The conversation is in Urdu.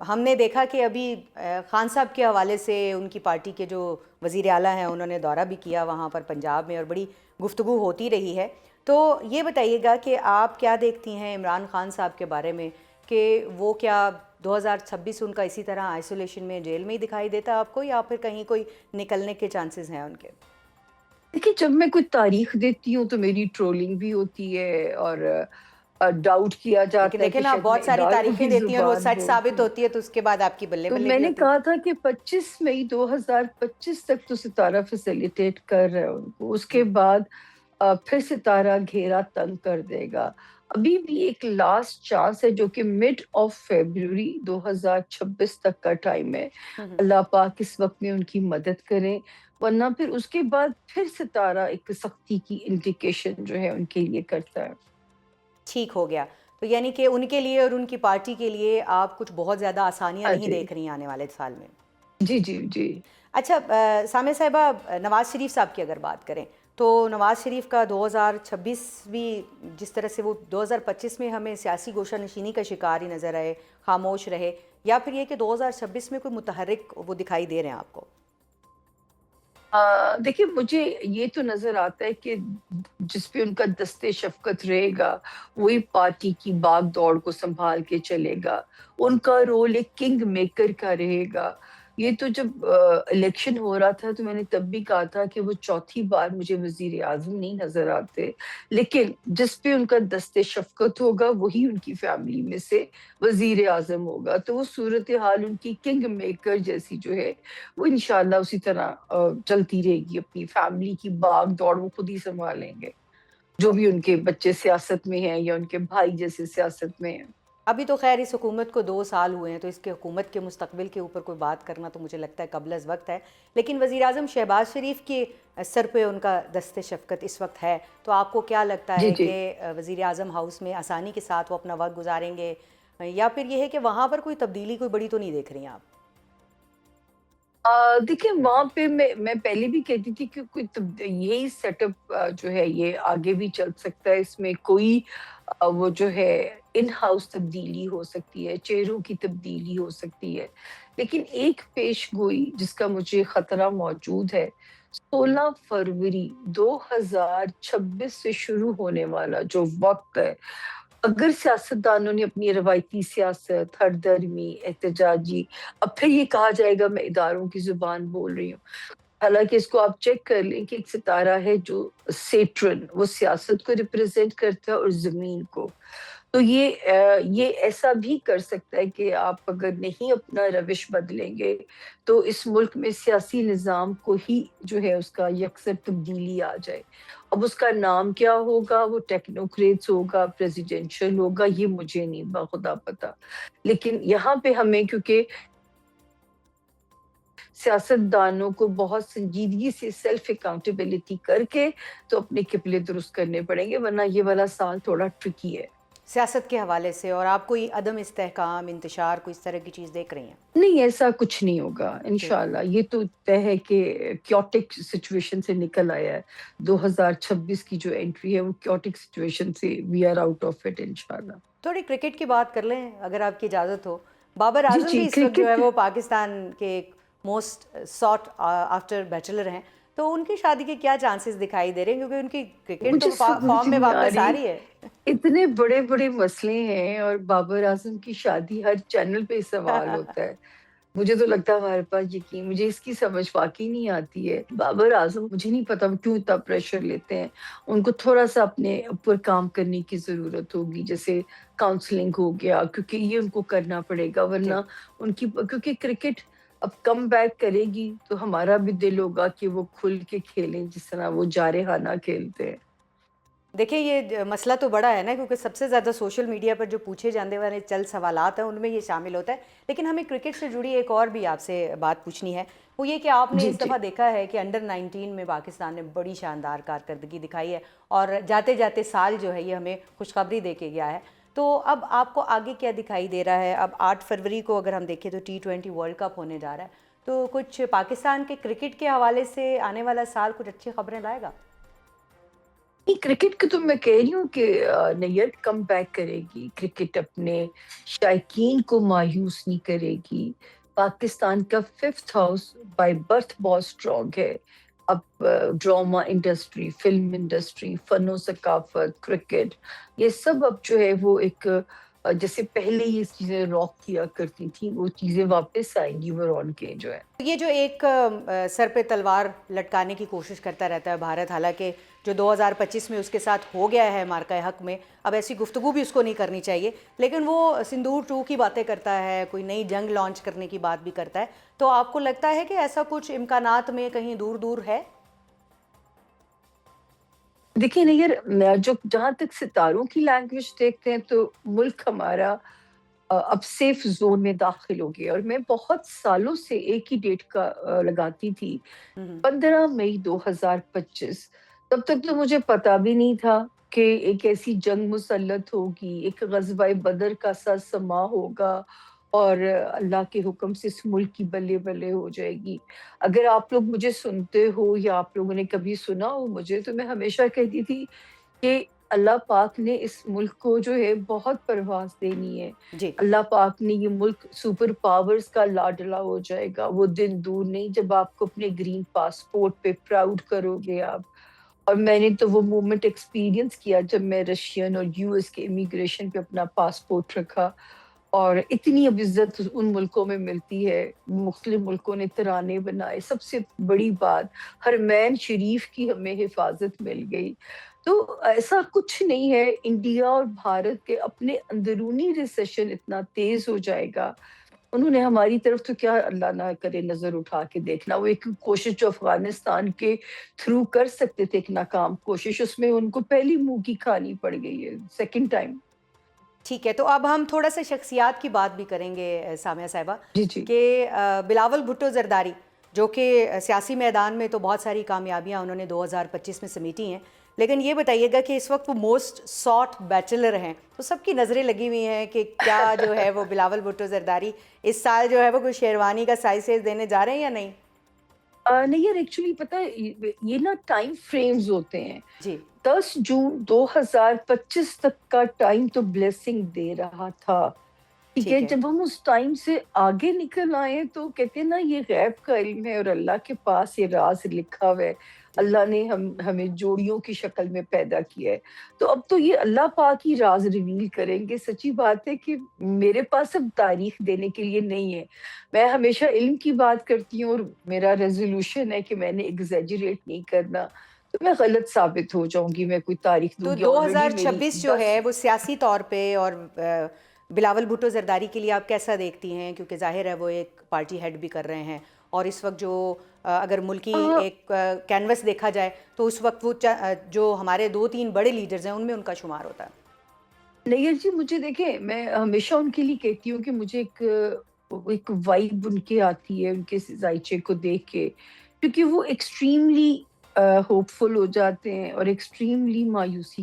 ہم نے دیکھا کہ ابھی خان صاحب کے حوالے سے ان کی پارٹی کے جو وزیر اعلیٰ ہیں انہوں نے دورہ بھی کیا وہاں پر پنجاب میں، اور بڑی گفتگو ہوتی رہی ہے. تو یہ بتائیے گا کہ آپ کیا دیکھتی ہیں عمران خان صاحب کے بارے میں، کہ وہ کیا 2026 ان کا اسی طرح آئسولیشن میں جیل میں ہی دکھائی دیتا آپ کو، یا پھر کہیں کوئی نکلنے کے چانسز ہیں ان کے؟ دیکھیے، جب میں کوئی تاریخ دیتی ہوں تو میری ٹرولنگ بھی ہوتی ہے اور ڈاؤٹ کیا لیکن جاتا ہے دیکھیں کہ نا، آپ شاید میں بہت ساری اداروں تاریخیں کی دیتی ہیں اور وہ زبان سچ ثابت بولتی ہوں. ہوتی ہے تو اس کے بعد آپ کی بلے تو بلے میں بھی نے ہوتی. کہا تھا کہ 25 مئی 2025 تک تو ستارہ فیسیلیٹیٹ کر رہے ہیں ان کو، اس کے بعد پھر ستارہ گھیرا تنگ کر دے گا. ابھی بھی ایک لاسٹ چانس ہے جو کہ mid of February 2026 تک کا ٹائم ہے. اللہ پاک اس وقت میں ان کی مدد کریں، ورنہ پھر اس کے بعد پھر ستارہ ایک سختی کی انڈیکیشن جو ہے ان کے لیے کرتا ہے. ٹھیک ہو گیا. تو یعنی کہ ان کے لیے اور ان کی پارٹی کے لیے آپ کچھ بہت زیادہ آسانیاں ہاں نہیں جی. دیکھ رہی ہیں آنے والے سال میں. جی جی جی. اچھا، سامع صاحبہ، نواز شریف صاحب کی اگر بات کریں تو نواز شریف کا 2026 بھی جس طرح سے وہ 2025 میں ہمیں سیاسی گوشہ نشینی کا شکار ہی نظر آئے، خاموش رہے، یا پھر یہ کہ 2026 میں کوئی متحرک وہ دکھائی دے رہے ہیں آپ کو؟ دیکھیے، مجھے یہ تو نظر آتا ہے کہ جس پہ ان کا دست شفقت رہے گا وہی پارٹی کی باغ دوڑ کو سنبھال کے چلے گا. ان کا رول ایک کنگ میکر کا رہے گا. یہ تو جب الیکشن ہو رہا تھا تو میں نے تب بھی کہا تھا کہ وہ چوتھی بار مجھے وزیر اعظم نہیں نظر آتے، لیکن جس پہ ان کا دست شفقت ہوگا وہی ان کی فیملی میں سے وزیر اعظم ہوگا. تو وہ صورتحال ان کی کنگ میکر جیسی جو ہے وہ انشاءاللہ اسی طرح چلتی رہے گی. اپنی فیملی کی باغ دوڑ وہ خود ہی سنبھالیں گے، جو بھی ان کے بچے سیاست میں ہیں یا ان کے بھائی جیسے سیاست میں ہیں. ابھی تو خیر اس حکومت کو 2 سال ہوئے ہیں، تو اس کے حکومت کے مستقبل کے اوپر کوئی بات کرنا تو مجھے لگتا ہے قبل از وقت ہے. لیکن وزیر اعظم شہباز شریف کے سر پہ ان کا دست شفقت اس وقت ہے، تو آپ کو کیا لگتا جی ہے جی. کہ وزیر اعظم ہاؤس میں آسانی کے ساتھ وہ اپنا وقت گزاریں گے، یا پھر یہ ہے کہ وہاں پر کوئی تبدیلی کوئی بڑی تو نہیں دیکھ رہی ہیں آپ؟ دیکھیں، وہاں پہ میں پہلے بھی کہتی تھی کہ کوئی یہی سیٹ اپ جو ہے یہ آگے بھی چل سکتا ہے. اس میں کوئی وہ جو ہے ان ہاؤس تبدیلی ہو سکتی ہے، چہروں کی تبدیلی ہو سکتی ہے. لیکن ایک پیش گوئی جس کا مجھے خطرہ موجود ہے، 16 فروری 2026 سے شروع ہونے والا جو وقت ہے، اگر سیاستدانوں نے اپنی روایتی سیاست، ہر درمی، احتجاجی، اب پھر یہ کہا جائے گا میں اداروں کی زبان بول رہی ہوں، حالانکہ اس کو آپ چیک کر لیں کہ ایک ستارہ ہے جو سیٹرن، وہ سیاست کو ریپرزینٹ کرتا ہے اور زمین کو. تو یہ ایسا بھی کر سکتا ہے کہ آپ اگر نہیں اپنا روش بدلیں گے تو اس ملک میں سیاسی نظام کو ہی جو ہے اس کا یکسر تبدیلی آ جائے. اب اس کا نام کیا ہوگا، وہ ٹیکنوکریٹس ہوگا، پریزیڈینشل ہوگا، یہ مجھے نہیں بخدا پتا. لیکن یہاں پہ ہمیں کیونکہ سیاست دانوں کو بہت سنجیدگی سے سیلف اکاؤنٹیبلٹی کر کے تو اپنے قبلے درست کرنے پڑیں گے، ورنہ یہ والا سال تھوڑا ٹرکی ہے. سیاست کے حوالے سے اور آپ کوئی عدم استحکام، انتشار، کوئی اس طرح کی چیز دیکھ رہی ہیں؟ نہیں، ایسا کچھ نہیں ہوگا ٹھیک. انشاءاللہ. یہ تو طے ہے کہ کیوٹک سچویشن سے نکل آیا ہے. 2026 کی جو انٹری ہے وہ کیوٹک سچویشن سے we are out of it انشاءاللہ. تھوڑی کرکٹ کی بات کر لیں اگر آپ کی اجازت ہو. بابر جی اعظم جی. بھی اس وقت جو ہے کرکٹ. وہ پاکستان کے ایک موسٹ ساٹ آفٹر بیچلر ہیں، تو ان کی شادی کے کیا چانسز دکھائی دے رہے ہیں، کیونکہ ان کی کرکٹ مجھے تو سمجھ فارم میں نہیں آ واپس آ رہی، رہی ہے. اتنے بڑے بڑے مسئلے ہیں اور بابر اعظم کی شادی ہر چینل پہ سوال ہوتا ہے. مجھے تو لگتا ہے ہمارے پاس یقین، مجھے اس کی سمجھ واقعی نہیں آتی ہے. بابر اعظم مجھے نہیں پتا وہ کیوں اتنا پریشر لیتے ہیں. ان کو تھوڑا سا اپنے اوپر کام کرنے کی ضرورت ہوگی، جیسے کاؤنسلنگ ہو گیا، کیونکہ یہ ان کو کرنا پڑے گا. جی. ورنہ ان کی، کیونکہ کرکٹ اب کم بیک کرے گی تو ہمارا بھی دل ہوگا کہ وہ کھل کے کھیلیں جس طرح وہ جارحانہ کھیلتے ہیں. دیکھیں، یہ مسئلہ تو بڑا ہے نا، کیونکہ سب سے زیادہ سوشل میڈیا پر جو پوچھے جانے والے چند سوالات ہیں ان میں یہ شامل ہوتا ہے. لیکن ہمیں کرکٹ سے جڑی ایک اور بھی آپ سے بات پوچھنی ہے، وہ یہ کہ آپ نے جی اس جی. دفعہ دیکھا ہے کہ انڈر 19 میں پاکستان نے بڑی شاندار کارکردگی دکھائی ہے، اور جاتے جاتے سال جو ہے یہ ہمیں خوشخبری دے کے گیا ہے. تو اب آپ کو آگے کیا دکھائی دے رہا ہے؟ اب 8 فروری کو اگر ہم دیکھیں تو T20 ورلڈ کپ ہونے جا رہا ہے، تو کچھ پاکستان کے کرکٹ کے حوالے سے آنے والا سال کچھ اچھی خبریں لائے گا؟ نہیں کرکٹ کی تو میں کہہ رہی ہوں کہ نیئر کم بیک کرے گی، کرکٹ اپنے شائقین کو مایوس نہیں کرے گی۔ پاکستان کا ففتھ ہاؤس بائی برتھ بہت اسٹرانگ ہے۔ اب ڈراما انڈسٹری، فلم انڈسٹری، فن و ثقافت، کرکٹ، یہ سب اب جو ہے وہ ایک جیسے پہلے یہ چیزیں راک کیا کرتی تھیں، وہ چیزیں واپس آئیں گی وران کے جو ہے۔ یہ جو ایک سر پہ تلوار لٹکانے کی کوشش کرتا رہتا ہے بھارت، حالانکہ جو 2025 میں اس کے ساتھ ہو گیا ہے مارکہ حق میں، اب ایسی گفتگو بھی اس کو نہیں کرنی چاہیے، لیکن وہ سندور 2 کی باتیں کرتا ہے، کوئی نئی جنگ لانچ کرنے کی بات بھی کرتا ہے، تو آپ کو لگتا ہے کہ ایسا کچھ امکانات میں کہیں دور دور ہے؟ دیکھیے نیئر جو جہاں تک ستاروں کی لینگویج دیکھتے ہیں تو ملک ہمارا اب سیف زون میں داخل ہو گیا، اور میں بہت سالوں سے ایک ہی ڈیٹ کا لگاتی تھی، ہوں 15 مئی 2025۔ تب تک تو مجھے پتا بھی نہیں تھا کہ ایک ایسی جنگ مسلط ہوگی، ایک غزوہ بدر کا سا سما ہوگا، اور اللہ کے حکم سے اس ملک کی بلے بلے ہو جائے گی۔ اگر آپ لوگ مجھے سنتے ہو یا آپ لوگوں نے کبھی سنا ہو مجھے، تو میں ہمیشہ کہتی تھی کہ اللہ پاک نے اس ملک کو جو ہے بہت پرواز دینی ہے۔ جی اللہ پاک نے یہ ملک سپر پاورز کا لاڈلا ہو جائے گا، وہ دن دور نہیں جب آپ کو اپنے گرین پاسپورٹ پہ پراؤڈ کرو گے آپ۔ اور میں نے تو وہ مومنٹ ایکسپیرینس کیا جب میں رشین اور یو ایس کے امیگریشن پہ اپنا پاسپورٹ رکھا، اور اتنی اب عزت ان ملکوں میں ملتی ہے، مختلف ملکوں نے ترانے بنائے، سب سے بڑی بات حرمین شریف کی ہمیں حفاظت مل گئی۔ تو ایسا کچھ نہیں ہے، انڈیا اور بھارت کے اپنے اندرونی ریسیشن اتنا تیز ہو جائے گا، انہوں نے ہماری طرف تو کیا اللہ نہ کرے نظر اٹھا کے دیکھنا، وہ ایک کوشش جو افغانستان کے تھرو کر سکتے تھے، ایک ناکام کوشش، اس میں ان کو پہلی منہ کی کھانی پڑ گئی ہے سیکنڈ ٹائم۔ ٹھیک ہے، تو اب ہم تھوڑا سا شخصیات کی بات بھی کریں گے سامیہ صاحبہ، جی جی۔ کہ بلاول بھٹو زرداری جو کہ سیاسی میدان میں تو بہت ساری کامیابیاں انہوں نے 2025 میں سمیٹی ہیں، لیکن یہ بتائیے گا کہ اس وقت وہ موسٹ ساٹ بیچلر ہیں، تو سب کی نظریں لگی ہوئی ہیں کہ کیا جو ہے وہ بلاول بھٹو زرداری اس سال جو ہے وہ کوئی شیروانی کا سائز دینے جا رہے ہیں یا نہیں؟ نہیں یار، ایکچولی پتہ ہے یہ نا ٹائم فریمز ہوتے ہیں۔ جی 10 جون 2025 تک کا ٹائم تو بلیسنگ دے رہا تھا، ٹھیک ہے؟ ٹھیک ہے، جب ہم اس ٹائم سے آگے نکل آئے تو کہتے ہیں نا یہ غیب کا علم ہے، اور اللہ کے پاس یہ راز لکھا ہوا ہے، اللہ نے ہمیں جوڑیوں کی شکل میں پیدا کیا ہے، تو اب تو یہ اللہ پاک ہی راز ریویل کریں گے۔ سچی بات ہے کہ میرے پاس اب تاریخ دینے کے لیے نہیں ہے، میں ہمیشہ علم کی بات کرتی ہوں، اور میرا ریزولوشن ہے کہ میں نے ایگزیجریٹ نہیں کرنا، تو میں غلط ثابت ہو جاؤں گی، میں کوئی تاریخ تو دوں گی، آلریڈی میری 2026 جو 10۔ ہے وہ سیاسی طور پہ اور بلاول بھٹو زرداری کے لیے آپ کیسا دیکھتی ہیں؟ کیونکہ ظاہر ہے وہ ایک پارٹی ہیڈ بھی کر رہے ہیں، اور اس وقت جو اگر ملکی ایک کینوس دیکھا جائے تو اس وقت وہ جو ہمارے 2-3 بڑے لیڈرز ہیں ان میں ان کا شمار ہوتا ہے۔ نیئر جی، مجھے دیکھیں، میں ہمیشہ ان کے لیے کہتی ہوں کہ مجھے ایک وائب ان کے آتی ہے ان کے ذائچے کو دیکھ کے، کیونکہ وہ ایکسٹریملی ہوپ فل ہو جاتے ہیں اور ایکسٹریملی مایوسی